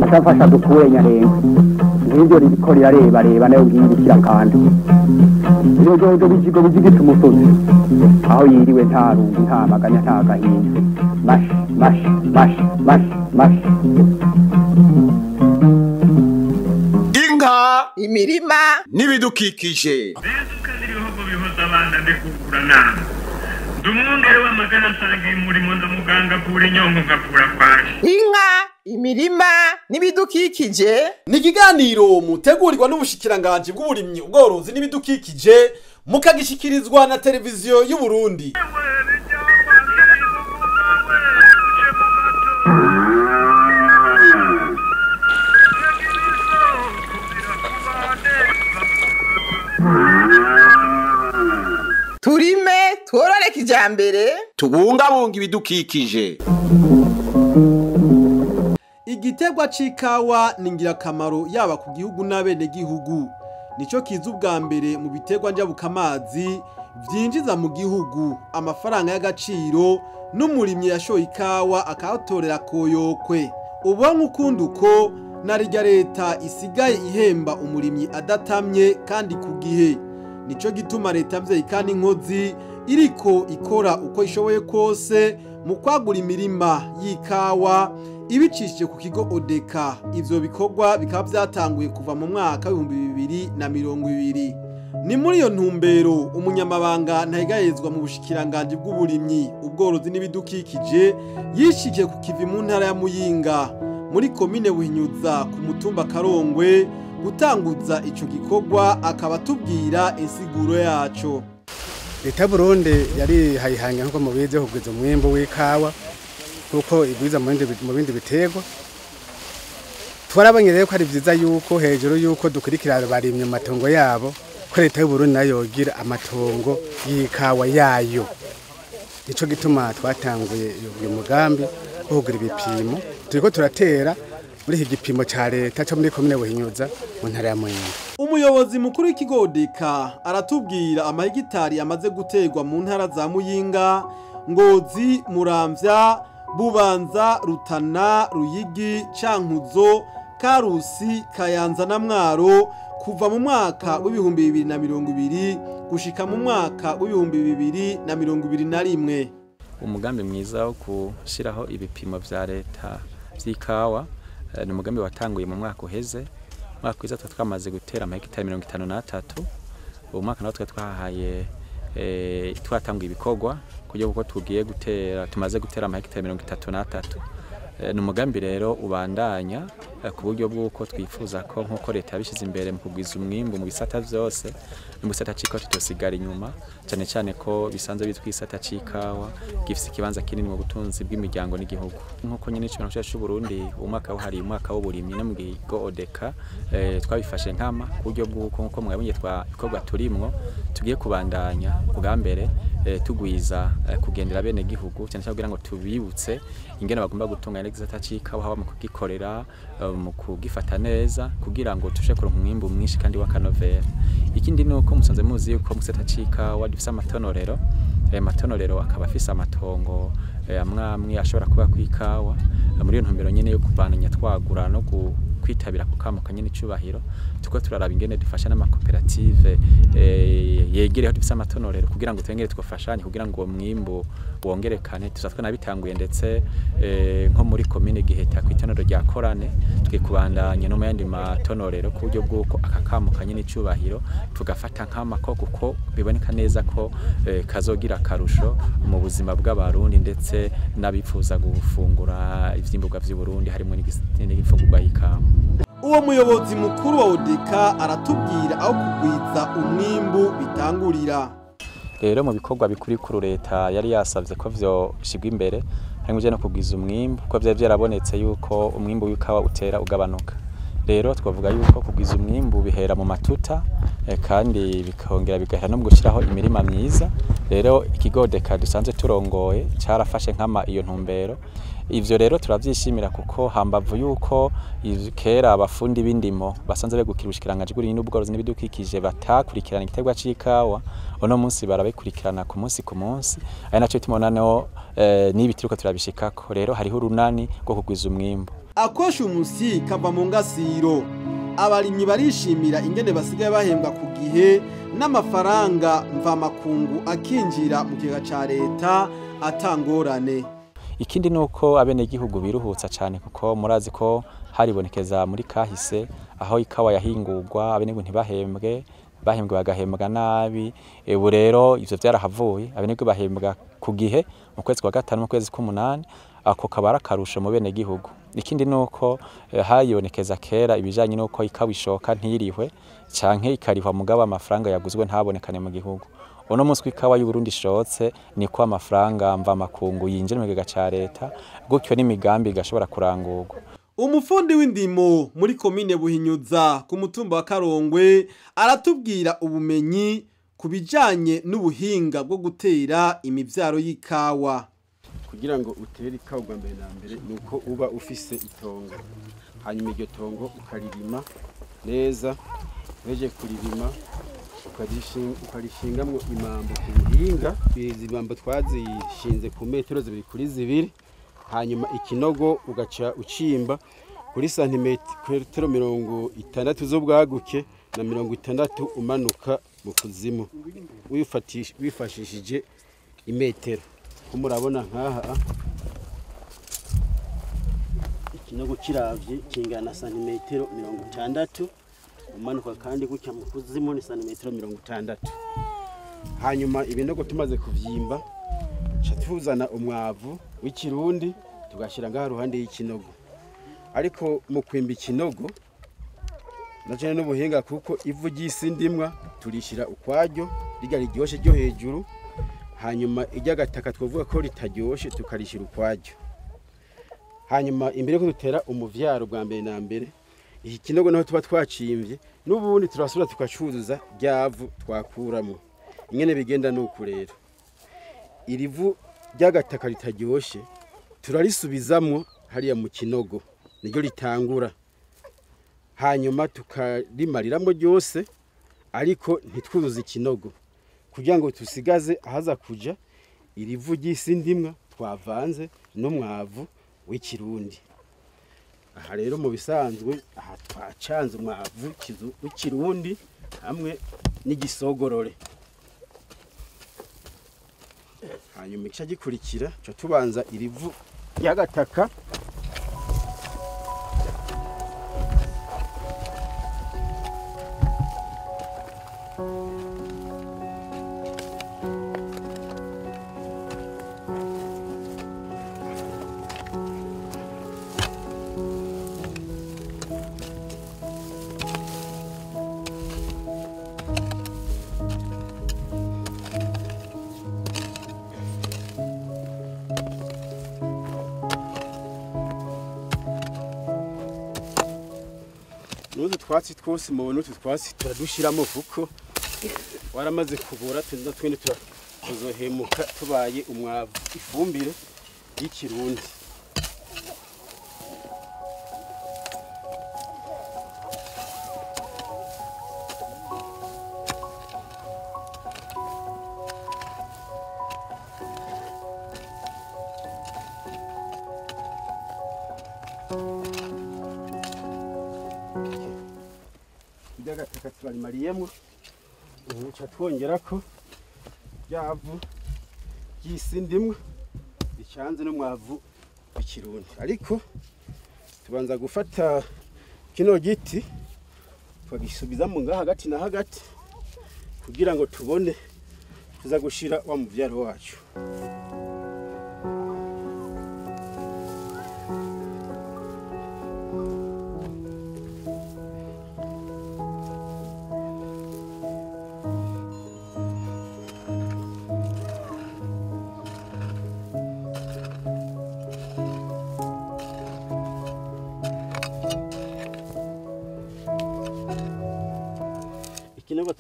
Atafasha dukure nyarenga ngibyo riko rirareba nayo ngibikira kandi iyo jojo bijigo bijigita umusozi aho yiriwe nta rungu nta maganya nta gahinda mash inka imirima n'ibidukikije ibihugu bihoza abana ndekugura nama ndumwungere w'amagana nsangiye umurimo ndamuganga kura inyongo ngakura kwaje inka imirima n'ibidukikije ni ikiganiro mutegurirwa n'ubushikiranganje bw'uburimyi ubworozi n'ibidukikije mukagishikirizwa na televiziyo y'u Burundi. turime tworore kijambere Tubungabunga ibidukikije. Igiterwa c'ikawa ni ngirakamaro yaba ku gihugu n'abene gihugu. Nico kiza ubwa mbere mu biterwa njabukamazi vyinjiza mu gihugu amafaranga y'agaciro n'umurimyi yashoye ikawa akatorera koyokwe. Ubonye ukunduko narirya leta isigaye ihemba umurimyi adatamye kandi ku gihe. Nico gituma leta mvye ikana inkozi iriko ikora uko ishoboye kose mu kwagura imirima y'ikawa ibicishije ku kigo ODECA. Ivyo bikorwa bikaba vyatanguye kuva mu mwaka wa 2020. Ni muri iyo ntumbero umunyamabanga ntayigayezwa mu bushikiranganje bw'uburimyi ubworozi n'ibidukikije yishikiye ku kivi mu ntara ya Muyinga muri komine Buhinyuza ku mutumba Karongwe gutanguza ico gikorwa akaba tubwira insiguro yaco. Leta Burundi yari hayihanga nko mu bize kugwiza umwimbo w'ikawa kuko igwiza mu bindi biterwa. Twarabanye rero ko ari vyiza yuko hejuru yuko dukurikirana barimye amatongo yabo ko Leta y'u Burundi nayo yogira amatongo y'ikawa yayo. Nico gituma twatanguye uyu mugambi wo kugira ibipimo turiko turatera muri iki gipimo ca leta cyo muri komine Buhinyuza mu ntara ya Muyinga. Umuyobozi mukuru w'ikigo ODECA aratubwira amahegitari amaze guterwa mu ntara za Muyinga, Ngozi, Muramvya, Bubanza, Rutana, Ruyigi, Cankuzo, Karusi, Kayanza na Mwaro kuva mu mwaka wa 2020 gushika mu mwaka wa 2021. Umugambi mwiza wo gushiraho ibipimo vya leta vy'ikawa ni umugambi watanguye mu mwaka uheze. Mwaka wiza twamaze gutera amahegitari 53. Uwo mwaka nawo twahaye twatanguye ibikorwa kugira uko tugiye gutera tumaze gutera amahegitari 33. Ni umugambi rero ubandanya ku buryo bw'uko twifuza ko nkuko leta yabishize imbere mu kugwiza umwimbo mu bisata vyose no mu bisata c'ikawa tutosigara inyuma cyane cyane ko bisanzwe bitwa isata c'ikawa gifise ikibanza kinini mu butunzi bw'imiryango n'igihugu. Nkuko nyine ico cy'u Burundi umwaka wahari umwaka w'uburimyi no mu gigo ODECA twabifashe nkama ku buryo bw'uko nkuko mwabonye twabikorwa turimwo tugiye kubandanya bwa mbere tugwiza kugendera bene gihugu cyane cyane kugira ngo tubibutse ingene bagomba gutunganya igisata c'ikawa haba mu kugikorera mu kugifata neza kugira ngo tushe kuronka umwimbo mwinshi kandi w'akanovera. Ikindi nuko musanze muzi yuko mu gisata c'ikawa dufise amatonorero amatonorero akaba afise amatongo amwamwe ashobora kuba kw'ikawa muri iyo ntumbero nyene yo kuvananya twagura no kwitabira ku kamo nyan'icubahiro tuko turaraba ingene dufasha n'amakoperative yegereho dufise amatonorero kugira ngo twengere twafashanye kugira ngo mwimbo wongerekane. Tuzatwe nabitanguye ndetse nko muri komine Giheta ku itonero rya Korane twikubandanye no mu yandi matonorero ku buryo bw'uko akakamo nyan'icubahiro tugafata nkama ko kuko biboneka neza ko kazogira karusho mu buzima bw'abarundi ndetse nabifuza gufungura ivyimburwa vy'u Burundi harimo n'igifungurwa y'ikawa. Uwo muyobozi mukuru wa ODECA aratubwira aho kugwiza umwimbu bitangurira. Rero mu bikorwa bikurikuru leta yari yasavye ko vyo shigwa imbere harimo je no kugwiza umwimbu ko vyari byarabonetse yuko umwimbu w'ikawa utera ugabanuka. rero twavuga yuko kugwiza umwimbu bihera mu matuta kandi bikongera bigahera no gushiraho imirima myiza. Rero ikigo ODECA dusanzwe turongoye carafashe nkama iyo ntumbero. Ivyo rero turavyishimira kuko hambavu yuko kera abafundi b'indimo basanze begukira ubushikiranganje bw'uburimyi n'ubworozi n'ibidukikije batakurikirana igiterwa c'ikawa, uno munsi barabikurikirana ku munsi ari naco bituma noneho nibi turiko turabishikako. Rero hariho urunani rwo kugwiza umwimbu. Akosha umusi kava mu ngasiro. Abarimyi barishimira ingene basigaye bahembwa ku gihe n'amafaranga mvamakungu akinjira mu kigega ca leta atangorane. Ikindi nuko abenegihugu biruhutsa cyane kuko murazi ko haribonekeza muri kahise aho ikawa yahingurwa abenegihugu ntibahembwe, bahembwe bagahembwa nabi. Ubu rero ivyo vyarahavuye, abenegihugu bahembwa ku gihe mu kwezi kwa gatanu mu kwezi k'umunani, ako kabara karusho mu benegihugu. Ikindi nuko hayibonekeza kera ibijanye nuko ikawa ishoka ntirihwe canke ikarihwa mugabo amafaranga yaguzwe ntabonekane mu gihugu. Uno munsi ikawa y'u Burundi shotse niko amafaranga mva makungu yinjira mu kigega ca leta, gutyo n'imigambi gashobora kurangurwa. Umufundi w'indimo muri komine Buhinyuza ku mutumba wa Karongwe aratubwira ubumenyi kubijanye n'ubuhinga bwo gutera imivyaro y'ikawa. Kugira ngo utere ikawa bwa mbere na mbere nuko uba ufise itongo, hanyuma iryo tongo ukaririma neza, weje kuririma ukarishingamwo imambo ku buhinga. Izi mambo twazishinze ku metero 2 kuri 2, hanyuma ikinogo ugaca ucimba kuri santimetero 60 zo bwaguke na 60 umanuka mu kuzimu wifashishije imetero. Kumurabona nkaha ikinogo kiravye kingana santimetero 60, umanuka kandi gutya mu kuzimu ni santimetero 60. Hanyuma ibinogo tumaze kuvyimba tuzana umwavu w'ikirundi tugashira ngaha ruhande y'ikinogo. Ariko mu kwimba ikinogo naje n'ubuhinga kuko ivu ry'isindimwa turishira ukwaryo riga riryoshe ryo hejuru, hanyuma ijya gataka twavuga ko ritaryoshe tukarishira ukwaryo. Hanyuma imbere ko dutera umuvyaro bwa mbere na mbere, iki kinogo naho tuba twacimvye n'ubundi turasura tukacuzuza ryavu twakuramo. Ingene bigenda nuko rero irivu ryagataka ritaryoshe turarisubizamwo hariya mu kinogo niryo ritangura, hanyuma tukarimariramwo ryose ariko ntitwuzuze ikinogo kugira ngo tusigaze ahaza kuja irivu ry'isindimwa twavanze n'umwavu w'ikirundi. Aha rero mu bisanzwe aha twacanze umwavu w'ikirundi hamwe n'igisogorore. Hanyuma ica gikurikira cyo tubanza irivu y'agataka n'utu twatsi twose mubona utu twatsi turadushiramo kuko waramaze kubura tuza twene tuzohemuka tubaye umwavu ifumbire y'ikirundi. Gataka turarimariyemo uca twongerako ryavu ry'isindimwa ricanze n'umwavu w'ikirundi. Ariko tubanza gufata kino giti twagisubizamo ngaha hagati na hagati kugira ngo tubone tuza gushira wa muvyaro wacu.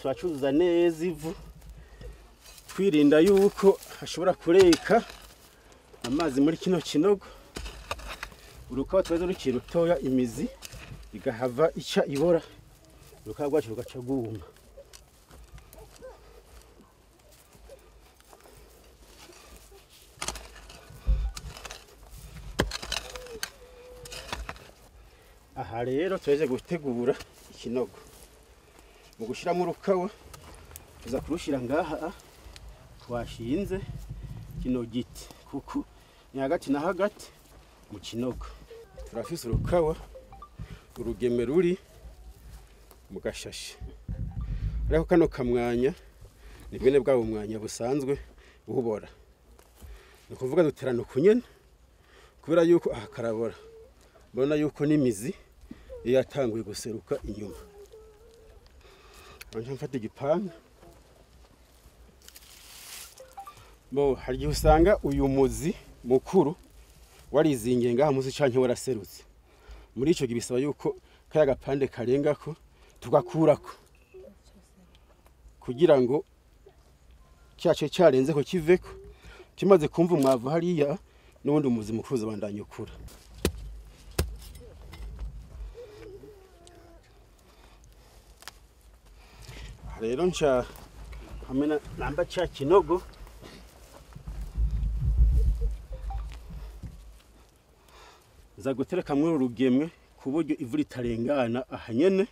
turacuzuza neza ivu twirinda yuko hashobora kureka amazi muri kino kinogo. Urukawa tweze rukiri rutoya imizi igahava ica ibora, urukawa rwacu rugaca rwuma. Aha rero tweze gutegura ikinogo. Mu gushiramo urukawa tuza kurushira ngaha twashinze kino giti kuko ni hagati na hagati mu kinogo. Turafise urukawa urugeme ruri mu gashashi, ariko kano kamwanya ni bwene bwabo mwanya busanzwe buhobora. Ni kuvuga duterana kunyene kubera yuko aha karabora, mbona yuko n'imizi yatanguye guseruka inyuma. Anje mfata igipanga bo hari usanga uyu muzi mukuru warizingiye ngaha muzi canke waraserutse. Muri ico gibisaba yuko kaya gapande karengako tugakurako kugira ngo cyace cyarenze ko kiveko, kimaze kumva umwavu hariya n'ubundi umuzi mukuru zabandanye ukura. Rero nca hamena namba cha kinogo za gutereka muri urugemwe ku buryo ivu ritarengana ahanyene.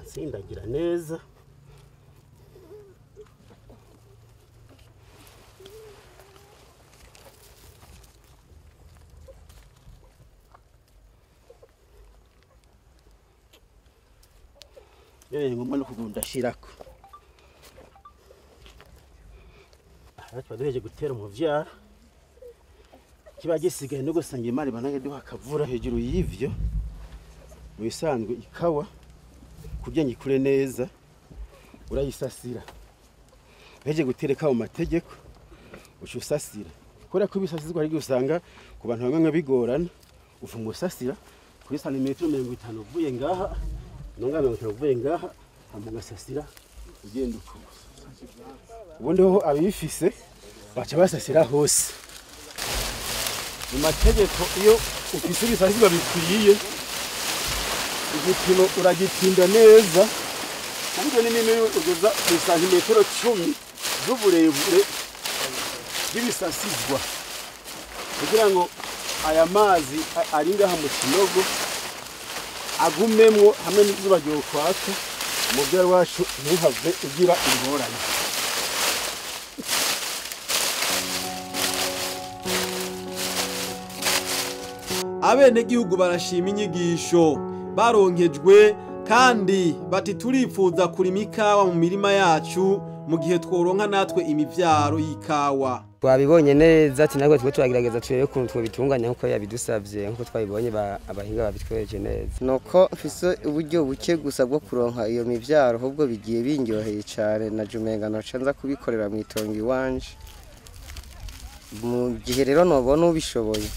Nsindagira neza ngomba no kugunda shirako. Aha twaduheje gutera umuvyara, kiba gisigaye no gusanga imari banage duha kavura hejuru y'ivyo. Mu bisanzwe ikawa kugira ngo ikure neza urayisasira, heje gutereka mu mategeko ucusasira. Kora kubisasizwa ari gusanga ku bantu bamwe bigorana, ufunga usasira kuri santimetero 50 uvuye ngaha nonga 50 uvuye ngaha amugasasira ugenda uko. Ubundi ho abifise baca basasira hose. Mu mategeko iyo ufise ibisasizwa bikwiye igipimo uragitinda neza, kuburyo n'imwe ugeza ku santimetero 10 z'uburebure bw'ibisasizwa kugira ngo aya mazi ari ngaha mu kinogo agumemwo hamwe n'izuba ryo kwaka umubyara wacu ntuhave ugira ingorane. Abenegihugu barashima inyigisho baronkejwe kandi bati turifuza kurima ikawa mu mirima yacu mu gihe tworonka natwe imivyaro y'ikawa. Twabibonye neza ati nagwe twe twagerageza turebe ukuntu twobitunganya nkuko yabidusavye, nkuko twabibonye abahinga babitwereje neza. Nuko mfise uburyo buke gusa bwo kuronka iyo mivyaro, ahubwo bigiye binyoheye cyane na jumenga no canza kubikorera mu itongo iwanje. Mu gihe rero nobona ubishoboye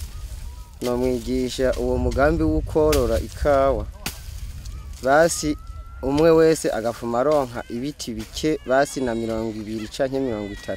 no mwigisha uwo mugambi w'ukorora ikawa, basi umwe wese agafuma aronka ibiti bike basi na 20 canke 30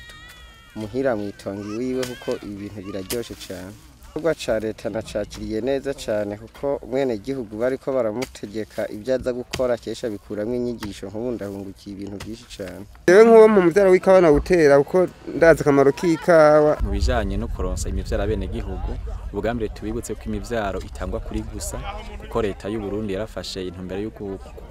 muhira mwitongi wiwe, kuko ibintu biraryoshe cyane. Ubwo ca Reta na cakiriye neza cyane kuko mwene gihugu bariko baramutegeka ibyaza gukora kesha bikuramwe inyigisho nk'ubundahungukiye ibintu byinshi cyane. Rero nk'uwo mu muvyara w'ikawa na gutera uko ndaza kamaro k'ikawa mu bijanye no kuronsa imivyaro abene gihugu. Ubugambire tubibutse ko imivyaro itangwa kuri gusa kuko Reta y'u Burundi yarafashe intumbero yo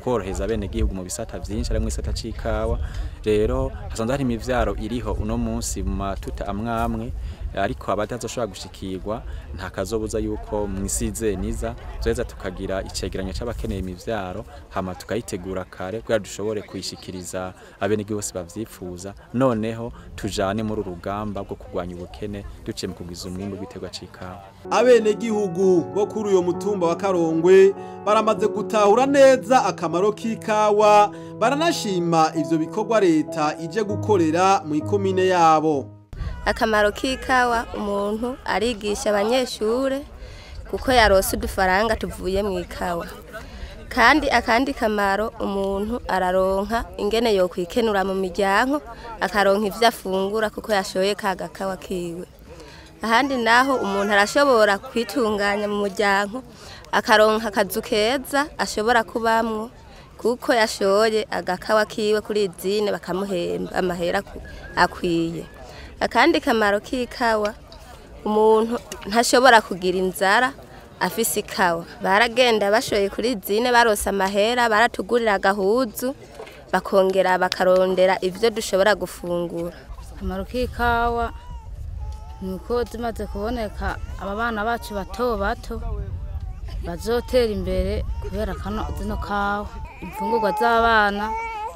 koroheza abene gihugu mu bisata byinshi ari mu isata c'ikawa. Rero hasanzwe hari imivyaro iriho uno munsi mu matuta amwamwe ariko abatazoshobora gushikirwa nta kazobuza yuko mwisize niza zoheza tukagira icegeranyo c'abakeneye imivyaro hama tukayitegura kare kugira dushobore kuyishikiriza abenegihugu bose bavyifuza noneho tujane muri urugamba rwo kurwanya ubukene duciye mu kugwiza umwimbu w'igiterwa c'ikawa. Abenegihugu bo kuri uyo mutumba wa Karongwe baramaze gutahura neza akamaro k'ikawa, baranashima ivyo bikorwa leta ije gukorera mu ikomine yabo. Akamaro k'ikawa umuntu arigisha abanyeshure kuko yarose udufaranga tuvuye mu ikawa, kandi akandi kamaro umuntu araronka ingene yo kwikenura mu miryango, akaronka ivyo afungura kuko yashoye kagakawa kiwe. Ahandi naho umuntu arashobora kwitunganya mu muryango akaronka akazu keza ashobora kubamwo kuko yashoye agakawa kiwe kuri izine bakamuhemba amahera akwiye. Akandi kamaro k'ikawa umuntu ntashobora kugira inzara afise ikawa, baragenda bashoye kuri izine barose amahera baratugurira agahuzu bakongera bakarondera ivyo dushobora gufungura. Akamaro k'ikawa nuko zimaze kuboneka aba bana bacu bato bato bazotera imbere kubera zino kawa, imfungurwa z'abana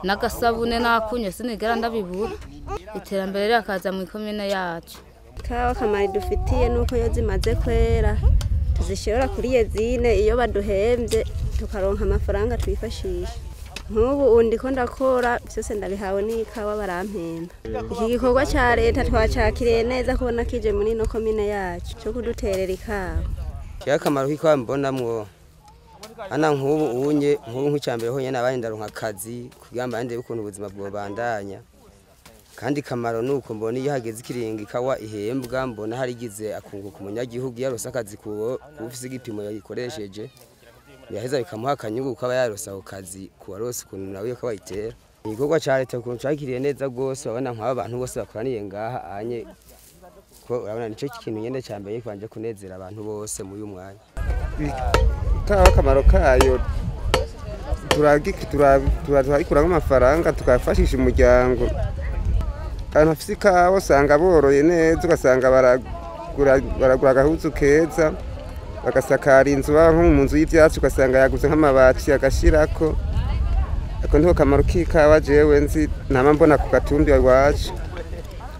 n'agasabune n'akunyo sinigera ndabibura, iterambere rikaza mu ikomine yacu. Kawa kamaro dufitiye nuko yo zimaze kwera tuzishobora kuri yezine iyo baduhembye tukaronka amafaranga twifashisha. Nk'ubu undi ko ndakora byose ndabihawe n'ikawa barampemba. Iki gikorwa ca leta twacakiriye neza kubona kije muri no komine yacu cyo kuduterera ikawa. Kiya kamaro k'ikawa mbonamwo ana nk'ubu nk'icambere ho nyene abandi ndaronka akazi kugira mbande ukuntu ubuzima bwobandanya. Kandi kamaro nuko mbona iyo hageze ikiringa ikawa ihembwa mbona harigize akunguka umunyagihugu yarose akazi kuwo ufise igipimo yayikoresheje yaheza bikamuha akanyungu kaba yarose ako kazi kuwarose ukuntu nawe ko bayitera. Igikorwa ca leta ukuntu cakiriye neza gose babona nk'aba bantu bose bakoraniye ngaha anye ko urabona nico kintu nyene cyambere kwanje kunezera abantu bose muri uyu mwanya. Ikawa kamaro kayo turagikura amafaranga tukafashisha umuryango. Kandi afise ikawa usanga boroye neza ugasanga baragura agahuzu keza bagasakara inzu nko mu nzu y'ivyatsi ugasanga yaguze nk'amabati agashirako. Ako niko kamaro k'ikawa jewe nzi ntama mbona ku gatumbi iwacu.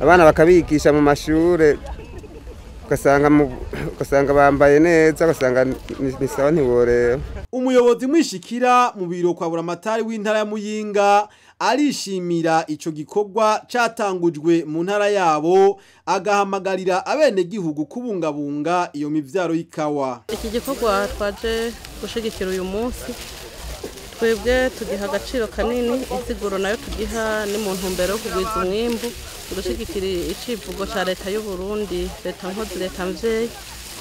Abana bakabigisha mu mashure ugasanga bambaye neza ugasanga ni sawa ntiworera. Umuyobozi mwishikira mu biro kwa buramatari w'intara ya Muyinga arishimira ico gikorwa catangujwe mu ntara yabo, agahamagarira abenegihugu kubungabunga iyo mivyaro y'ikawa. Iki gikorwa twaje gushigikira uyu munsi twebwe tugiha agaciro kanini, insiguro nayo tugiha ni mu ntumbero yo kugwiza umwimbu, gushigikira icivugo ca leta y'u Burundi, leta nkozi leta mvyeyi,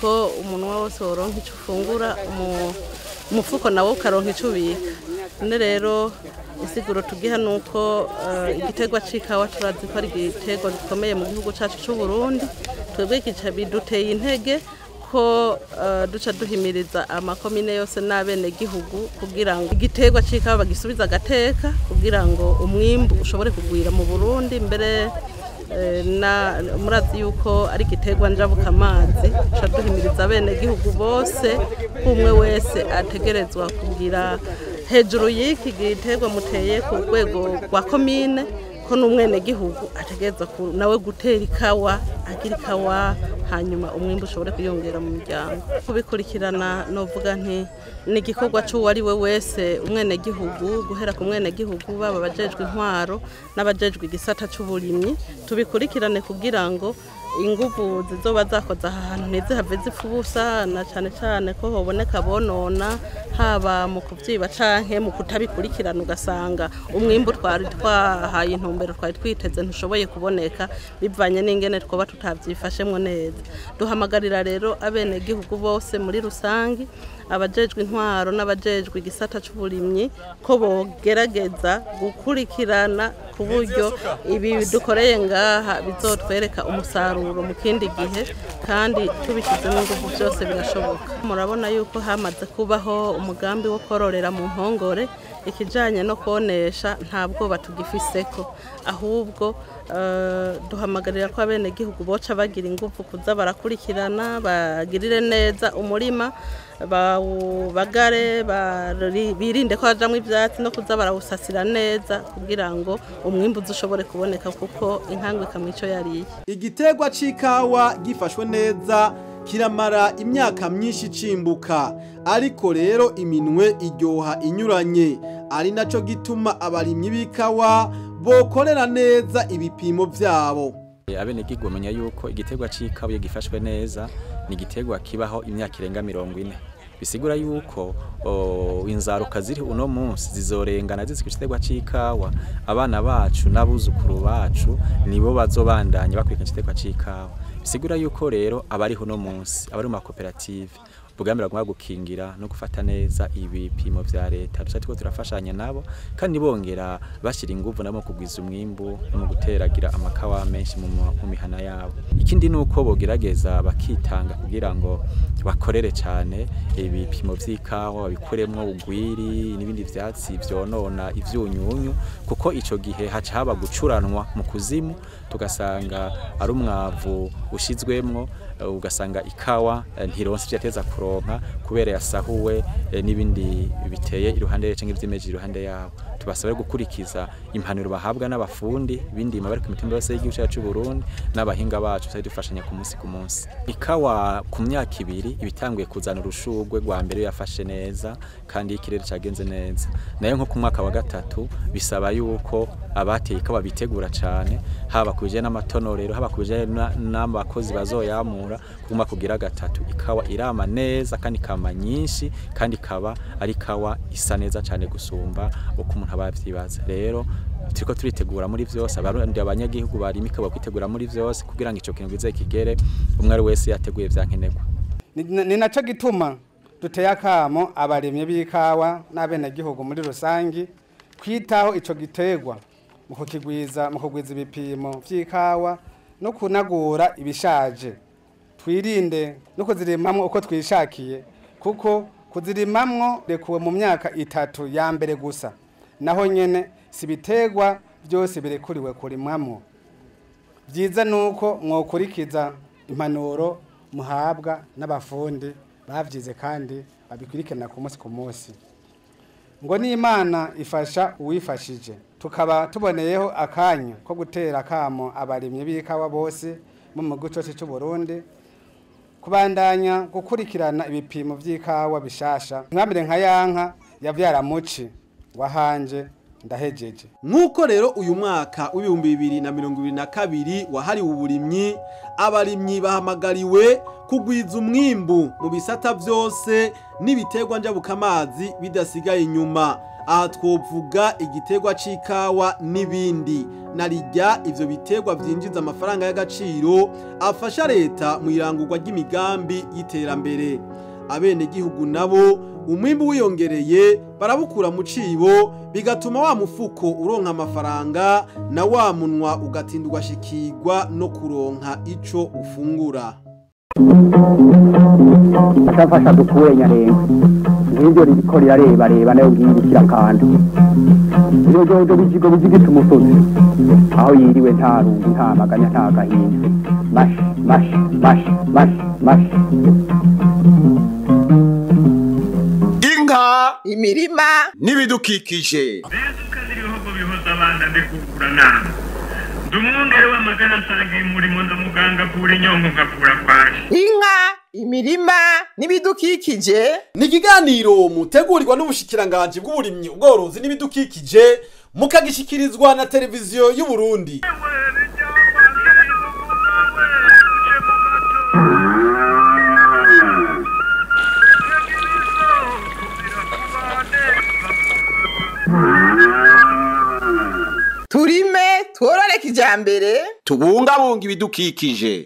ko umuntu wose woronka ico ufungura umufuko nawo ukaronka ico ubika. None rero insiguro tugiha nuko igiterwa c'ikawa turazi ko ari igiterwa gikomeye mu gihugu cacu c'u Burundi, twebwe kica biduteye intege ko duca duhimiriza amakomine yose n'abene gihugu kugira ngo igiterwa c'ikawa bagisubiza agateka kugira ngo umwimbu ushobore kugwira mu Burundi. Mbere na murazi yuko ari igiterwa njabuka amazi, duca duhimiriza abene gihugu bose umwe wese ategerezwa kugira hejuru y'iki giterwa muteye ku rwego rwa komine ko n'umwene gihugu ategerezwa nawe gutera ikawa, agira ikawa hanyuma umwimbu ushobore kuyongera mu miryango. Kubikurikirana novuga nti ni igikorwa c'uwo ari we wese umwene gihugu, guhera ku mwene gihugu baba abajejwe intwaro n'abajejwe igisata c'uburimyi, tubikurikirane kugira ngo inguvu zizoba zakoza ahantu ntizihave zipfubusa, na cane cane ko hoboneka bonona haba mu kuvyiba canke mu kutabikurikirana ugasanga umwimbu twari twahaye intumbero twari twiteze ntushoboye kuboneka bivanye n'ingene twoba tutavyifashemwo neza. Duhamagarira rero abene gihugu bose muri rusangi, abajejwe intwaro n'abajejwe igisata c'uburimyi ko bogerageza gukurikirana ku buryo ibi dukoreye ngaha bizotwereka umusaruro mu kindi gihe, kandi tubishyizemo ingufu byose birashoboka. Murabona yuko hamaze kubaho umugambi wo kororera mu mpongore, ikijanye no konesha nta bwoba tugifiseko, ahubwo duhamagarira ko abenegihugu boca bagira ingufu kuza barakurikirana bagirire neza umurima, bagare birinde ko hajamwo ivyatsi no kuza barawusasira neza kugira ngo umwimbu ushobore kuboneka kuko inkangwe ikamwico yariye. Igiterwa c'ikawa gifashwe neza kiramara imyaka myinshi cimbuka, ariko rero iminwe iryoha inyuranye, ari naco gituma abarimyi b'ikawa bokorera neza ibipimo vyabo. Abenegihugu bamenya yuko igiterwa c'ikawa iyo gifashwe neza ni igiterwa kibaho imyaka irenga 40. Bisigura yuko inzaruka ziri uno munsi zizorengana zizikigiterwa c'ikawa, abana bacu n'abuzukuru bacu nibo bazobandanya bakwika igiterwa c'ikawa. Bisigura yuko rero abari uno munsi abari mu makoperative bugamira gwa gukingira no gufata neza ibipimo vya leta, dushatiko turafashanya nabo kandi bongera bashira inguvu nabo kugwiza umwimbu no guteragira amakawa menshi mu mihana yabo. Ikindi nuko bogerageza bakitanga kugira ngo bakorere cyane ibipimo vy'ikawa babikuremwo ugwiri n'ibindi vyatsi vyonona ivyunyunyu, kuko ico gihe haca haba gucuranwa mu kuzimu, tugasanga ari umwavu ushizwemwo, ugasanga ikawa ntironse vyateza kuronka kubera yasahuwe n'ibindi biteye iruhande canke ivyimeje iruhande yabo. Tubasaba gukurikiza impanuro bahabwa n'abafundi bindima bari ku mitumba yose y'igihugu cyacu Burundi n'abahinga bacu tari dufashanya ku munsi ku munsi. Ikawa ku myaka 2 ibitanguye kuzana urushugwe rwa mbere yafashe neza kandi ikirere cagenze neza, nayo nko ku mwaka wa 3 bisaba yuko abateye ikawa bitegura cyane, haba kuje n'amatonorero, haba kuje n'abakozi bazoyamura kuma kugira 3 ikawa irama neza kandi kama nyinshi kandi kaba ari ikawa isa neza cyane gusumba uko umuntu abavyibaza. Rero turiko turitegura muri vyose, abarundi abanyagihugu barimika bakwitegura muri vyose kugira ngo ico kintu gize kigere umwe ari wese yateguye vyankenerwa. Ni naco gituma duteye akamo abarimye b'ikawa n'abenegihugu muri rusangi kwitaho ico giterwa mu kugwiza ibipimo vy'ikawa no kunagura ibishaje. Twirinde no kuzirimamwo uko twishakiye, kuko kuzirimamwo rekuwe mu myaka 3 ya mbere gusa, naho nyene sibiterwa byose birekuriwe kurimwamwo. Byiza nuko mwokurikiza impanuro muhabwa n'abafundi bavyize kandi babikurikirana ku munsi ku munsi. Ngo ni Imana ifasha uwifashije. Tukaba tuboneyeho akanya ko gutera akamo abarimye b'ikawa bose mu gihugu cy'u Burundi kubandanya gukurikirana ibipimo vy'ikawa bishasha, nkamire nka yanka yavyaramuci wahanje ndahejeje. Nkuko rero uyu mwaka w'ibihumbi 2022 wahariwe uburimyi, abarimyi bahamagariwe kugwiza umwimbu mu bisata vyose n'ibiterwa njabukamazi bidasigaye inyuma. Aha twovuga igiterwa c'ikawa n'ibindi, narijya ivyo biterwa vyinjiza amafaranga y'agaciro afasha leta mu irangurwa ry'imigambi y'iterambere. Abenegihugu nabo umwimbu wiyongereye barabukura mu cibo, bigatuma wa mufuko uronka amafaranga na wa munwa ugatindwa shikirwa no kuronka ico ufungura. Ashafasha dukure nyarenga ngivyo riko rirareba nayo ngirukira kandi iyo jojo bijigita umusozi aho yiriwe nta rungu nta maganya nta gahinda mash inka imirima n'ibidukikije. Ibihugu bihoza abana ndikugura nama ndumwongere w'amagana nsangiye umurimo ndamuganga kura inyongo ngakura kwaje. Inka imirima n'ibidukikije ni ikiganiro mutegurirwa n'ubushikiranganje bw'uburimyi ubworozi n'ibidukikije mukagishikirizwa na televiziyo y'u Burundi. turime tworore kijambere tubungabunga ibidukikije.